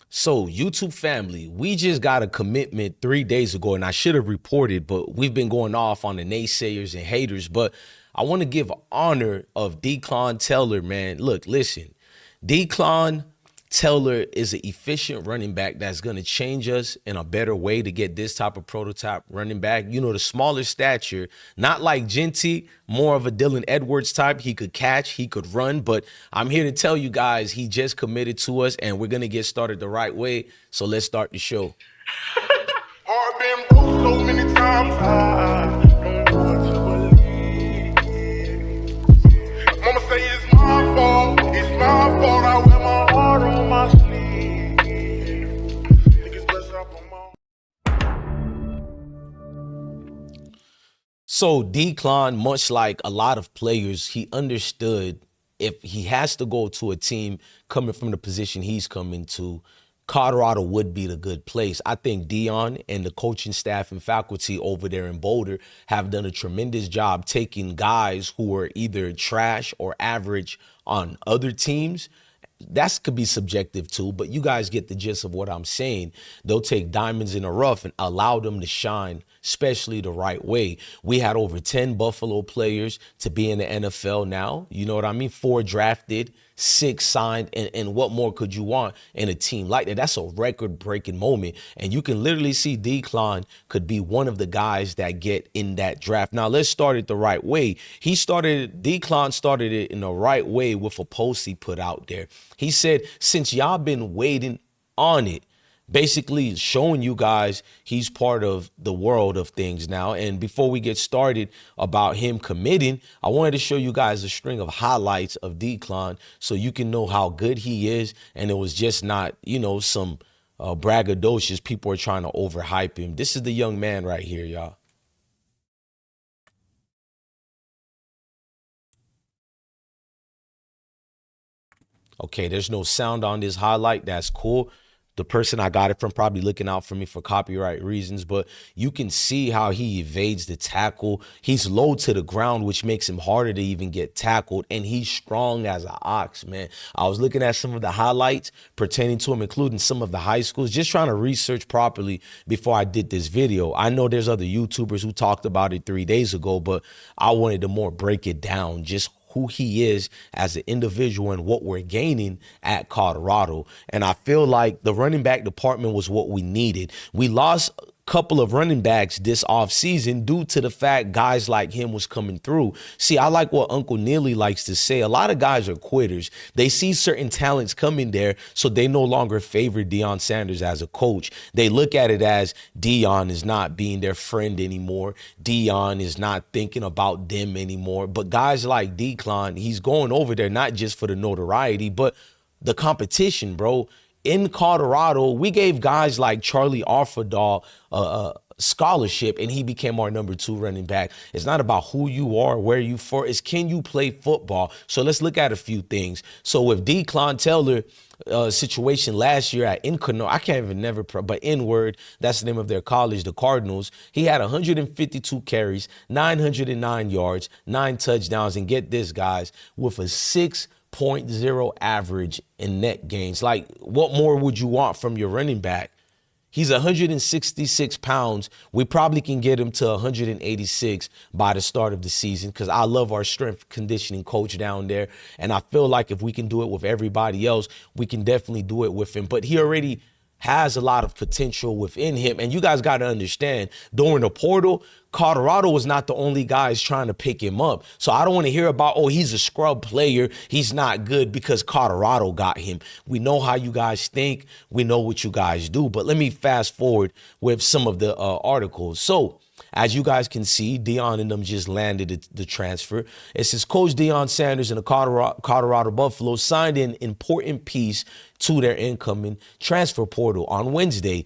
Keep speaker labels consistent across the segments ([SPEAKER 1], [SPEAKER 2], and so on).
[SPEAKER 1] So, YouTube family, we just got a commitment 3 days ago, and I should have reported, but we've been going off on the naysayers and haters. But I want to give honor of Declan Teller, man. Look, listen, Declan Teller is an efficient running back that's going to change us in a better way to get this type of prototype running back. You know, the smaller stature, not like Genty, more of a Dylan Edwards type. He could catch, he could run, but I'm here to tell you guys he just committed to us and we're going to get started the right way. So let's start the show.
[SPEAKER 2] I've been broke so many times, I don't know what to believe. Mama say it's my fault, I wear my heart on my sleeve. Niggas bless up on my.
[SPEAKER 1] So Declan, much like a lot of players, he understood if he has to go to a team coming from the position he's coming to, Colorado would be the good place. I think Deion and the coaching staff and faculty over there in Boulder have done a tremendous job taking guys who are either trash or average on other teams. That could be subjective too, but you guys get the gist of what I'm saying. They'll take diamonds in the rough and allow them to shine, especially the right way. We had over 10 Buffalo players to be in the NFL now. You know what I mean? 4 drafted, 6 signed, and what more could you want in a team like that? That's a record-breaking moment, and you can literally see Declan could be one of the guys that get in that draft. Now, let's start it the right way. Declan started it in the right way with a post he put out there. He said, since y'all been waiting on it, basically showing you guys he's part of the world of things now. And before we get started about him committing, I wanted to show you guys a string of highlights of Declan so you can know how good he is. And it was just not, some braggadocious people are trying to overhype him. This is the young man right here, y'all. Okay, there's no sound on this highlight. That's cool. The person I got it from probably looking out for me for copyright reasons, but you can see how he evades the tackle. He's low to the ground, which makes him harder to even get tackled, and he's strong as an ox, man. I was looking at some of the highlights pertaining to him, including some of the high schools, just trying to research properly before I did this video. I know there's other YouTubers who talked about it 3 days ago, but I wanted to more break it down, just who he is as an individual and what we're gaining at Colorado. And I feel like the running back department was what we needed. We lost a couple of running backs this offseason due to the fact guys like him was coming through. See, I like what Uncle Neely likes to say. A lot of guys are quitters. They see certain talents coming there, so they no longer favor Deion Sanders as a coach. They look at it as Deion is not being their friend anymore. Deion is not thinking about them anymore. But guys like Declan, he's going over there not just for the notoriety, but the competition, bro. In Colorado, we gave guys like Charlie Arfadal a scholarship, and he became our #2 running back. It's not about who you are, where you for, it's can you play football? So let's look at a few things. So with Declan Teller, situation last year at Incarnate, I can't even but N-word, that's the name of their college, the Cardinals. He had 152 carries, 909 yards, 9 touchdowns, and get this, guys, with a 6.0 average in net gains. Like, what more would you want from your running back? He's 166 pounds. We probably can get him to 186 by the start of the season because I love our strength conditioning coach down there. And I feel like if we can do it with everybody else, we can definitely do it with him. But he already has a lot of potential within him. And you guys got to understand, during the portal, Colorado was not the only guys trying to pick him up. So I don't want to hear about, oh, he's a scrub player, he's not good because Colorado got him. We know how you guys think. We know what you guys do. But let me fast forward with some of the articles. So as you guys can see, Deion and them just landed the transfer. It says Coach Deion Sanders and the Colorado Buffalo signed an important piece to their incoming transfer portal on Wednesday.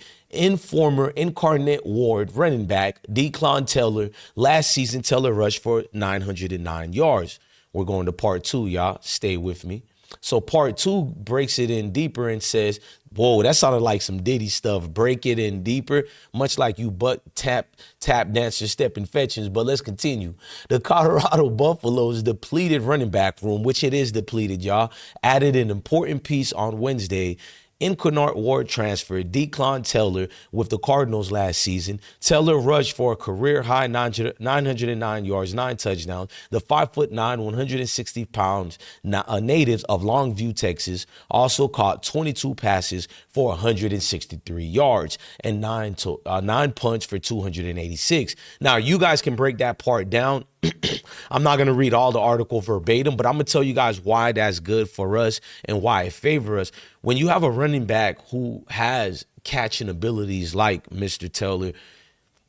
[SPEAKER 1] Former Incarnate Ward running back Declan Teller. Last season, Teller rushed for 909 yards. We're going to part 2, y'all. Stay with me. So part 2 breaks it in deeper and says, whoa, that sounded like some Diddy stuff. Break it in deeper, much like you butt tap dancer stepping fetchings. But let's continue. The Colorado Buffaloes depleted running back room, which it is depleted, y'all, added an important piece on Wednesday. Incarnate Ward transferred Declan Teller with the Cardinals last season. Teller rushed for a career-high 909 yards, 9 touchdowns. The 5'9", 160-pound native of Longview, Texas, also caught 22 passes for 163 yards and 9 punts for 286. Now, you guys can break that part down. I'm not going to read all the article verbatim, but I'm going to tell you guys why that's good for us and why it favors us. When you have a running back who has catching abilities like Mr. Teller,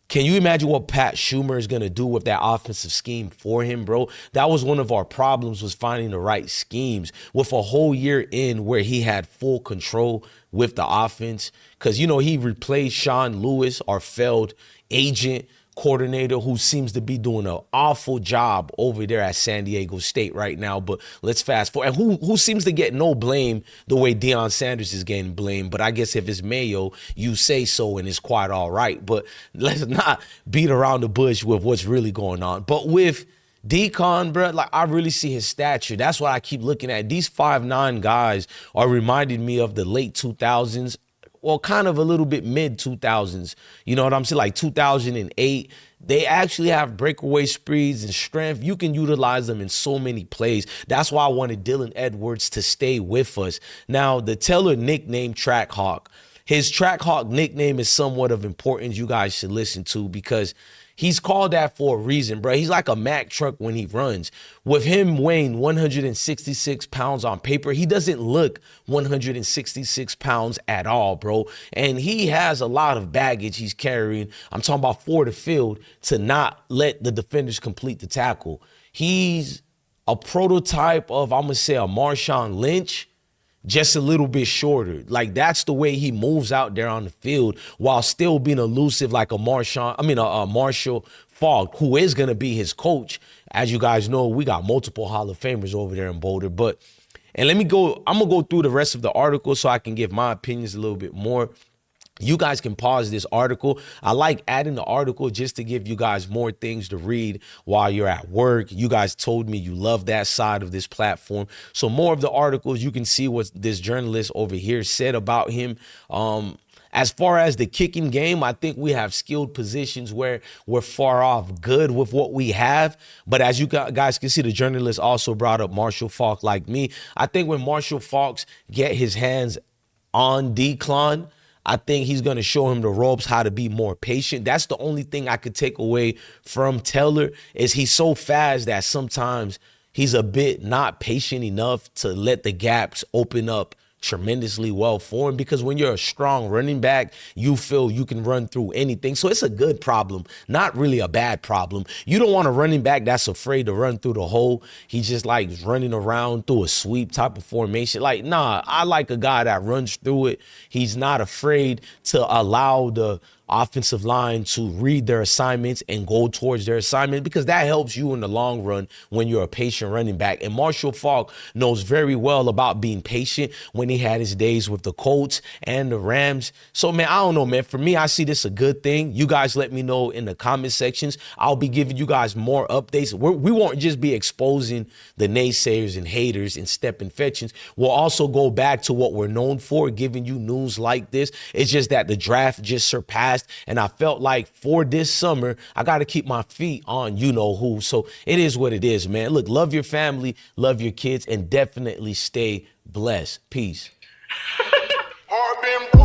[SPEAKER 1] can you imagine what Pat Schumer is going to do with that offensive scheme for him, bro? That was one of our problems, was finding the right schemes. With a whole year in where he had full control with the offense, because, you know, he replaced Sean Lewis, our failed agent coordinator, who seems to be doing an awful job over there at San Diego State right now. But let's fast forward. And who seems to get no blame the way Deion Sanders is getting blamed. But I guess if it's Mayo, you say so and it's quite all right. But let's not beat around the bush with what's really going on. But with Decon, bro, like, I really see his stature. That's what I keep looking at. These 5'9" guys are reminding me of the late 2000s. Well, kind of a little bit mid 2000s, you know what I'm saying? Like 2008, they actually have breakaway speeds and strength. You can utilize them in so many plays. That's why I wanted Dylan Edwards to stay with us. Now, the Teller nickname Trackhawk. His Trackhawk nickname is somewhat of importance you guys should listen to, because he's called that for a reason, bro. He's like a Mack truck when he runs. With him weighing 166 pounds on paper, he doesn't look 166 pounds at all, bro. And he has a lot of baggage he's carrying. I'm talking about for the field to not let the defenders complete the tackle. He's a prototype of, I'm going to say, a Marshawn Lynch, just a little bit shorter. Like, that's the way he moves out there on the field while still being elusive like a Marshall Faulk, who is going to be his coach. As you guys know, we got multiple Hall of Famers over there in Boulder. I'm going to go through the rest of the article so I can give my opinions a little bit more. You guys can pause this article. I like adding the article just to give you guys more things to read while you're at work. You guys told me you love that side of this platform. So more of the articles, you can see what this journalist over here said about him. As far as the kicking game, I think we have skilled positions where we're far off good with what we have. But as you guys can see, the journalist also brought up Marshall Faulk like me. I think when Marshall Faulks get his hands on Declan, I think he's going to show him the ropes, how to be more patient. That's the only thing I could take away from Teller, is he's so fast that sometimes he's a bit not patient enough to let the gaps open up tremendously well for him, because when you're a strong running back, you feel you can run through anything. So it's a good problem, not really a bad problem. You don't want a running back that's afraid to run through the hole. He's just like running around through a sweep type of formation. Like, nah, I like a guy that runs through it. He's not afraid to allow the offensive line to read their assignments and go towards their assignment, because that helps you in the long run when you're a patient running back. And Marshall Faulk knows very well about being patient when he had his days with the Colts and the Rams. So, man, I don't know, man. For me, I see this a good thing. You guys let me know in the comment sections. I'll be giving you guys more updates. We won't just be exposing the naysayers and haters and step infections. We'll also go back to what we're known for, giving you news like this. It's just that the draft just surpassed, and I felt like for this summer, I got to keep my feet on you-know-who. So it is what it is, man. Look, love your family, love your kids, and definitely stay blessed. Peace.
[SPEAKER 2] Hard been